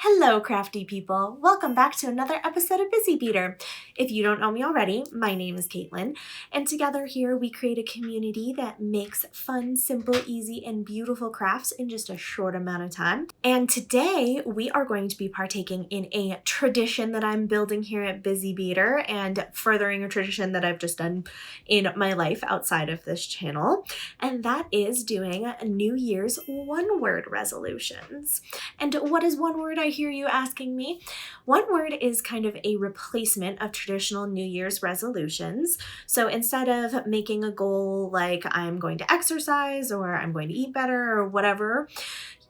Hello, crafty people. Welcome back to another episode of Beader. If you don't know me already, my name is Caitlin, and together here we create a community that makes fun, simple, easy, and beautiful crafts in just a short amount of time. And today we are going to be partaking in a tradition that I'm building here at Beader and furthering a tradition that I've just done in my life outside of this channel, and that is doing New Year's one-word resolutions. And what is one word, I hear you asking me? One word is kind of a replacement of traditional New Year's resolutions. So instead of making a goal like I'm going to exercise or I'm going to eat better or whatever,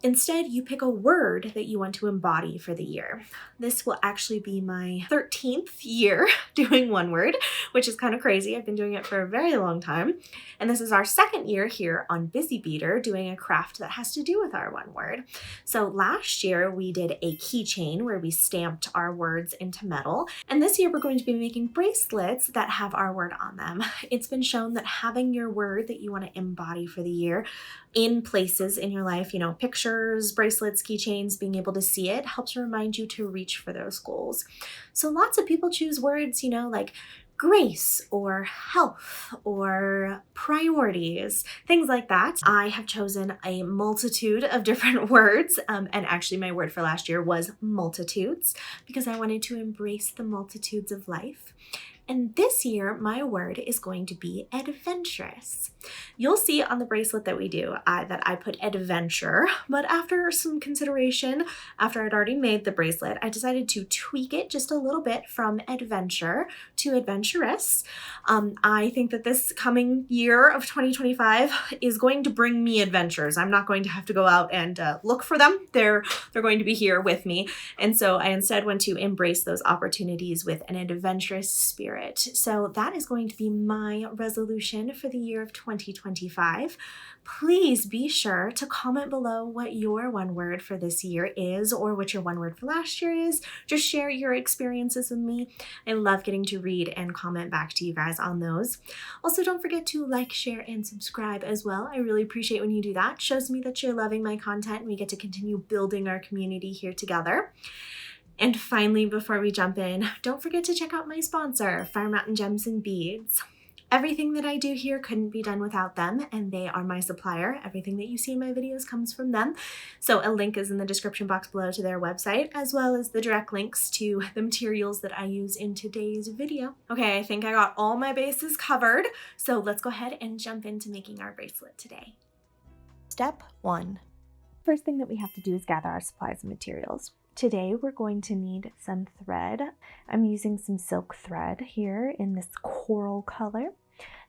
instead, you pick a word that you want to embody for the year. This will actually be my 13th year doing one word, which is kind of crazy. I've been doing it for a very long time. And this is our second year here on Beader doing a craft that has to do with our one word. So last year we did a keychain where we stamped our words into metal. And this year we're going to be making bracelets that have our word on them. It's been shown that having your word that you want to embody for the year in places in your life, pictures, bracelets, keychains, being able to see it helps remind you to reach for those goals. So lots of people choose words, like grace or health or priorities, things like that. I have chosen a multitude of different words, and actually my word for last year was multitudes because I wanted to embrace the multitudes of life. And this year, my word is going to be adventurous. You'll see on the bracelet that we do that I put adventure, but after some consideration, after I'd already made the bracelet, I decided to tweak it just a little bit from adventure to adventurous. I think that this coming year of 2025 is going to bring me adventures. I'm not going to have to go out and look for them. They're going to be here with me. And so I instead went to embrace those opportunities with an adventurous spirit. So that is going to be my resolution for the year of 2025. Please be sure to comment below what your one word for this year is or what your one word for last year is. Just share your experiences with me. I love getting to read and comment back to you guys on those. Also, don't forget to like, share, and subscribe as well. I really appreciate when you do that. It shows me that you're loving my content and we get to continue building our community here together. And finally, before we jump in, don't forget to check out my sponsor, Fire Mountain Gems and Beads. Everything that I do here couldn't be done without them, and they are my supplier. Everything that you see in my videos comes from them. So a link is in the description box below to their website, as well as the direct links to the materials that I use in today's video. Okay, I think I got all my bases covered, so let's go ahead and jump into making our bracelet today. Step 1. First thing that we have to do is gather our supplies and materials. Today we're going to need some thread. I'm using some silk thread here in this coral color.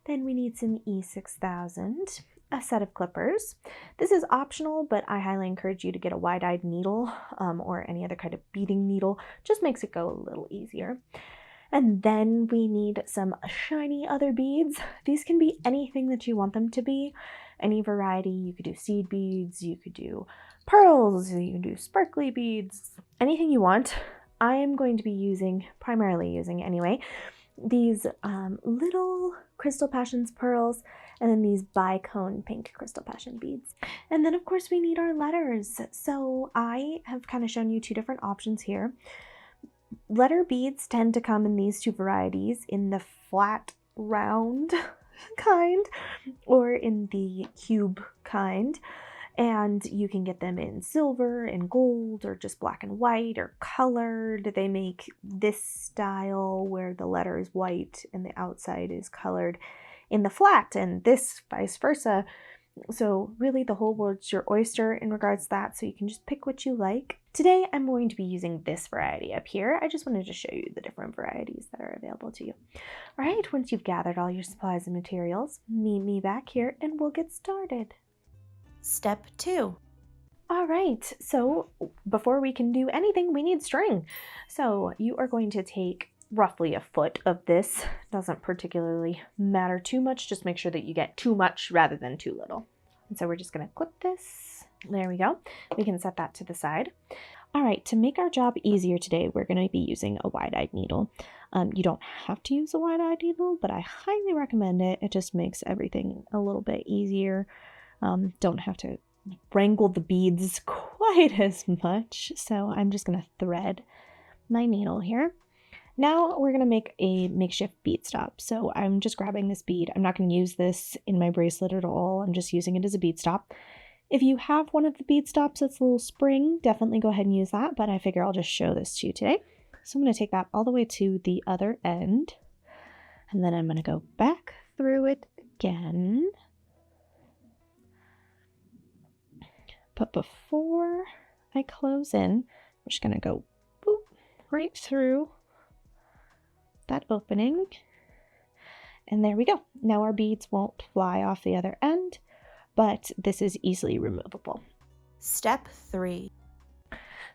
Then we need some E6000, a set of clippers. This is optional, but I highly encourage you to get a wide-eyed needle or any other kind of beading needle. Just makes it go a little easier. And then we need some shiny other beads. These can be anything that you want them to be, any variety. You could do seed beads, you could do pearls, you can do sparkly beads, anything you want. I am going to be primarily using anyway, these little Crystal Passions pearls and then these bicone pink Crystal Passion beads. And then of course we need our letters. So I have kind of shown you two different options here. Letter beads tend to come in these two varieties, in the flat round kind or in the cube kind. And you can get them in silver and gold or just black and white or colored. They make this style where the letter is white and the outside is colored in the flat, and this vice versa. So really the whole world's your oyster in regards to that, so you can just pick what you like. Today I'm going to be using this variety up here. I just wanted to show you the different varieties that are available to you. All right, once you've gathered all your supplies and materials, meet me back here and we'll get started. Step 2. All right, so before we can do anything, we need string. So you are going to take roughly a foot of this. Doesn't particularly matter too much, just make sure that you get too much rather than too little. And so we're just gonna clip this. There we go. We can set that to the side. All right, to make our job easier today, we're gonna be using a wide-eyed needle. You don't have to use a wide-eyed needle, but I highly recommend it. It just makes everything a little bit easier. Don't have to wrangle the beads quite as much. So I'm just going to thread my needle here. Now we're going to make a makeshift bead stop. So I'm just grabbing this bead. I'm not going to use this in my bracelet at all. I'm just using it as a bead stop. If you have one of the bead stops that's a little spring, definitely go ahead and use that, but I figure I'll just show this to you today. So I'm going to take that all the way to the other end, and then I'm going to go back through it again. But before I close in, I'm just going to go boop, right through that opening. And there we go. Now our beads won't fly off the other end, but this is easily removable. Step 3.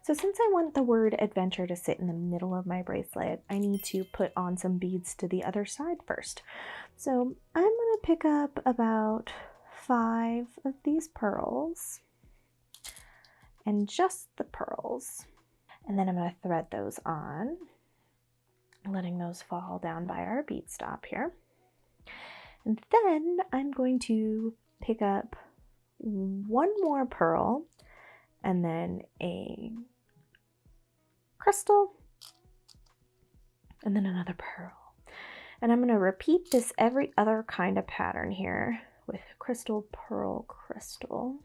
So since I want the word adventure to sit in the middle of my bracelet, I need to put on some beads to the other side first. So I'm going to pick up about 5 of these pearls, and just the pearls. And then I'm going to thread those on, letting those fall down by our bead stop here. And then I'm going to pick up one more pearl and then a crystal and then another pearl. And I'm going to repeat this every other kind of pattern here with crystal, pearl, crystal.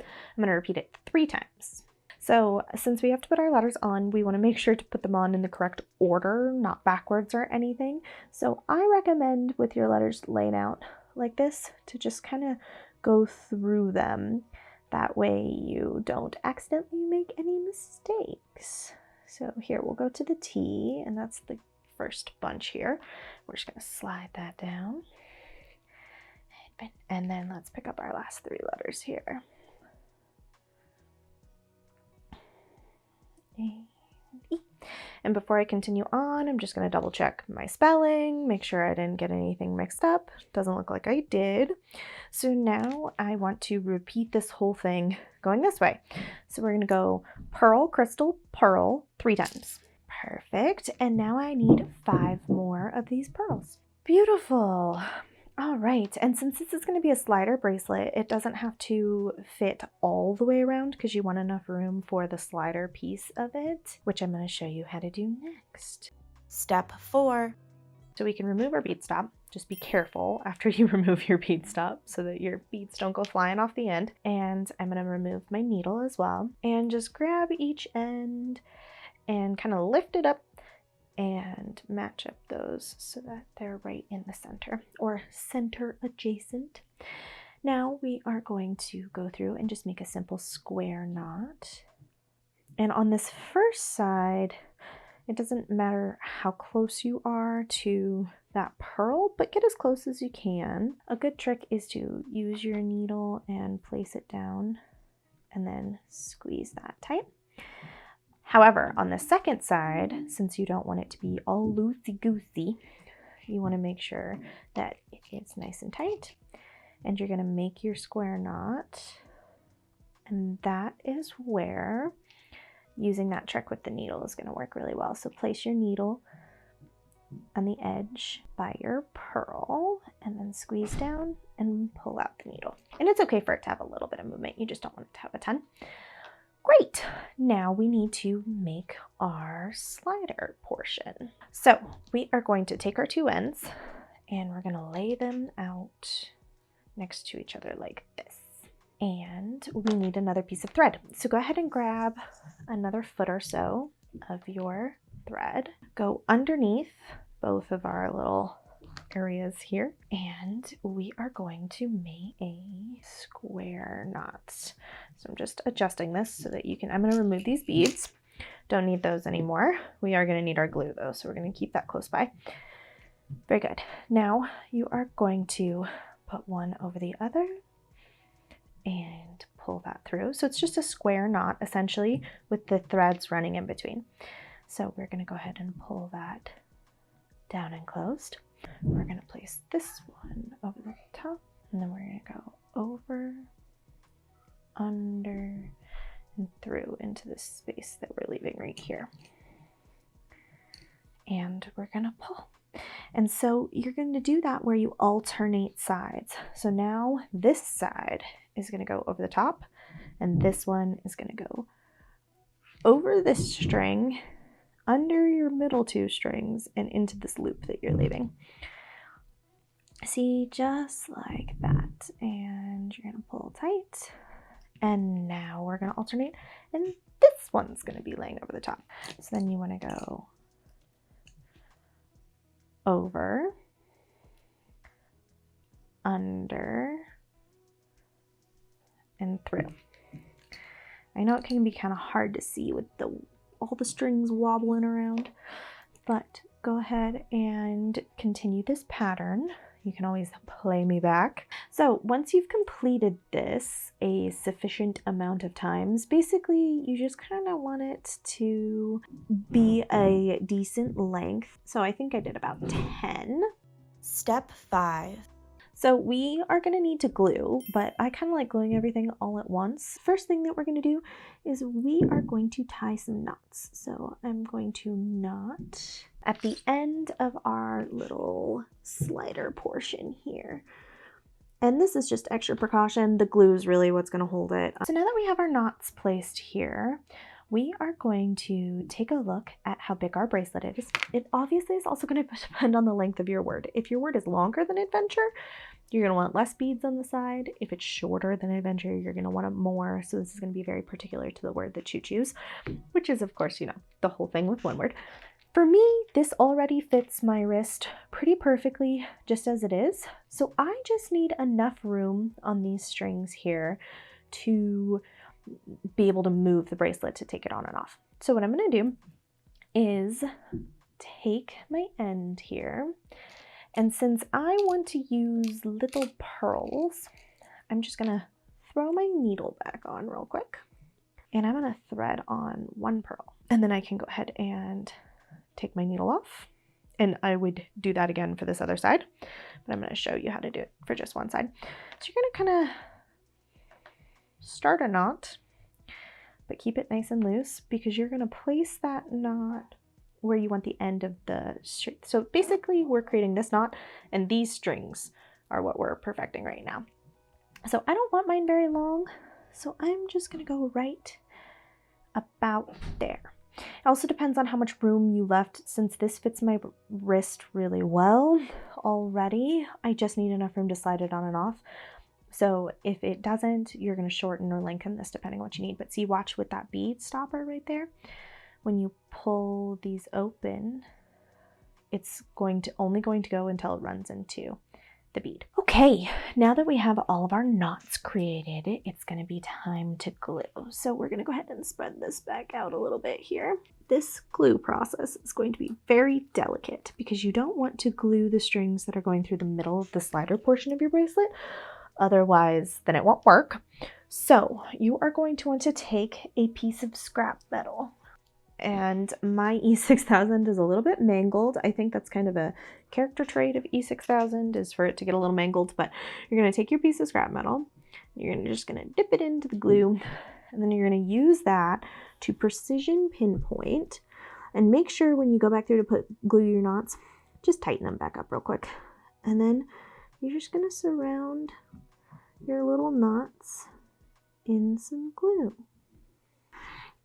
I'm going to repeat it 3 times. So since we have to put our letters on, we want to make sure to put them on in the correct order, not backwards or anything. So I recommend with your letters laid out like this to just kind of go through them. That way you don't accidentally make any mistakes. So here we'll go to the T, and that's the first bunch here. We're just going to slide that down. And then let's pick up our last 3 letters here. A, E. And before I continue on, I'm just going to double check my spelling, make sure I didn't get anything mixed up. Doesn't look like I did. So now I want to repeat this whole thing going this way. So we're going to go pearl, crystal, pearl 3 times. Perfect. And now I need 5 more of these pearls. Beautiful. All right, and since this is going to be a slider bracelet, it doesn't have to fit all the way around because you want enough room for the slider piece of it, which I'm going to show you how to do next. Step 4. So we can remove our bead stop. Just be careful after you remove your bead stop so that your beads don't go flying off the end. And I'm going to remove my needle as well and just grab each end and kind of lift it up and match up those so that they're right in the center or center adjacent. Now we are going to go through and just make a simple square knot. And on this first side, it doesn't matter how close you are to that pearl, but get as close as you can. A good trick is to use your needle and place it down and then squeeze that tight. However, on the second side, since you don't want it to be all loosey-goosey, you want to make sure that it's nice and tight. And you're going to make your square knot. And that is where using that trick with the needle is going to work really well. So place your needle on the edge by your pearl and then squeeze down and pull out the needle. And it's okay for it to have a little bit of movement. You just don't want it to have a ton. Great, now we need to make our slider portion. So we are going to take our 2 ends and we're going to lay them out next to each other like this. And we need another piece of thread. So go ahead and grab another foot or so of your thread. Go underneath both of our little areas here, and we are going to make a square knot. So I'm just adjusting this so that you can, I'm going to remove these beads. Don't need those anymore. We are going to need our glue though, so we're going to keep that close by. Very good. Now you are going to put one over the other and pull that through. So it's just a square knot essentially with the threads running in between. So we're going to go ahead and pull that down and closed. We're going to place this one over the top, and then we're going to go over, under, and through into this space that we're leaving right here. And we're going to pull. And so you're going to do that where you alternate sides. So now this side is going to go over the top, and this one is going to go over this string, under your middle two strings, and into this loop that you're leaving. See, just like that. And you're going to pull tight. And now we're going to alternate, and this one's going to be laying over the top. So then you want to go over, under, and through. I know it can be kind of hard to see with all the strings wobbling around, but go ahead and continue this pattern. You can always play me back. So once you've completed this a sufficient amount of times, basically you just kind of want it to be a decent length. So I think I did about 10. Step 5. So we are going to need to glue, but I kind of like gluing everything all at once. First thing that we're going to do is we are going to tie some knots. So I'm going to knot at the end of our little slider portion here. And this is just extra precaution. The glue is really what's going to hold it. So now that we have our knots placed here, we are going to take a look at how big our bracelet is. It obviously is also going to depend on the length of your word. If your word is longer than adventure, you're going to want less beads on the side. If it's shorter than adventure, you're going to want it more. So this is going to be very particular to the word that you choose, which is, of course, the whole thing with one word. For me, this already fits my wrist pretty perfectly just as it is. So I just need enough room on these strings here to be able to move the bracelet to take it on and off. So what I'm going to do is take my end here, and since I want to use little pearls, I'm just going to throw my needle back on real quick, and I'm going to thread on one pearl, and then I can go ahead and take my needle off. And I would do that again for this other side, but I'm going to show you how to do it for just one side. So you're going to kind of start a knot, but keep it nice and loose, because you're going to place that knot where you want the end of the string. So basically we're creating this knot, and these strings are what we're perfecting right now. So I don't want mine very long, so I'm just going to go right about there. It also depends on how much room you left. Since this fits my wrist really well already, I just need enough room to slide it on and off. So if it doesn't, you're going to shorten or lengthen this depending on what you need. But see, watch with that bead stopper right there. When you pull these open, it's only going to go until it runs into the bead. Okay, now that we have all of our knots created, it's going to be time to glue. So we're going to go ahead and spread this back out a little bit here. This glue process is going to be very delicate because you don't want to glue the strings that are going through the middle of the slider portion of your bracelet. Otherwise, then it won't work. So you are going to want to take a piece of scrap metal. And my E6000 is a little bit mangled. I think that's kind of a character trait of E6000, is for it to get a little mangled. But you're going to take your piece of scrap metal, you're just going to dip it into the glue, and then you're going to use that to precision pinpoint. And make sure when you go back through to glue your knots, just tighten them back up real quick. And then you're just going to surround your little knots in some glue.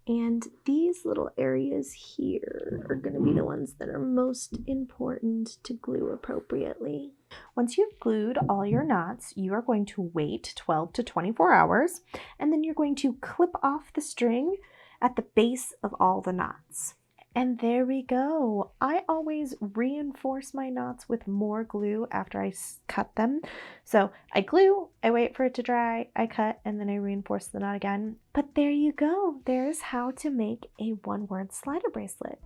And these little areas here are going to be the ones that are most important to glue appropriately. Once you've glued all your knots, you are going to wait 12 to 24 hours, and then you're going to clip off the string at the base of all the knots. And there we go. I always reinforce my knots with more glue after I cut them. So I glue, I wait for it to dry, I cut, and then I reinforce the knot again. But there you go. There's how to make a one-word slider bracelet.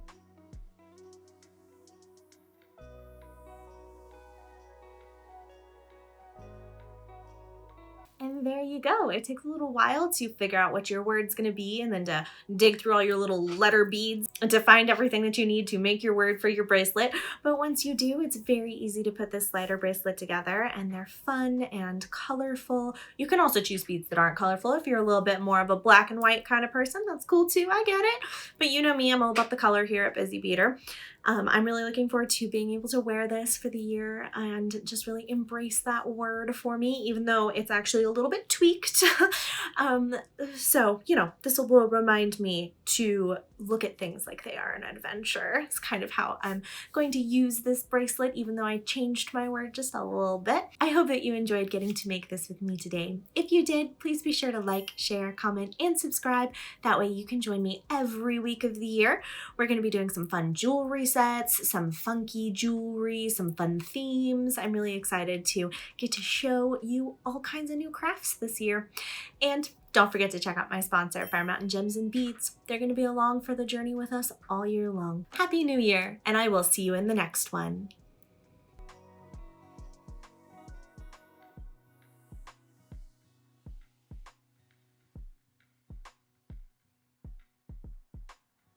And there you go. It takes a little while to figure out what your word's going to be, and then to dig through all your little letter beads and to find everything that you need to make your word for your bracelet. But once you do, it's very easy to put this slider bracelet together, and they're fun and colorful. You can also choose beads that aren't colorful if you're a little bit more of a black and white kind of person. That's cool too. I get it. But you know me, I'm all about the color here at Busy Beader. I'm really looking forward to being able to wear this for the year and just really embrace that word for me, even though it's actually a a little bit tweaked. So, this will remind me to look at things like they are an adventure. It's kind of how I'm going to use this bracelet, even though I changed my word just a little bit. I hope that you enjoyed getting to make this with me today. If you did, please be sure to like, share, comment, and subscribe. That way you can join me every week of the year. We're going to be doing some fun jewelry sets, some funky jewelry, some fun themes. I'm really excited to get to show you all kinds of new crafts this year. And don't forget to check out my sponsor, Fire Mountain Gems and Beads. They're going to be along for the journey with us all year long. Happy New Year, and I will see you in the next one.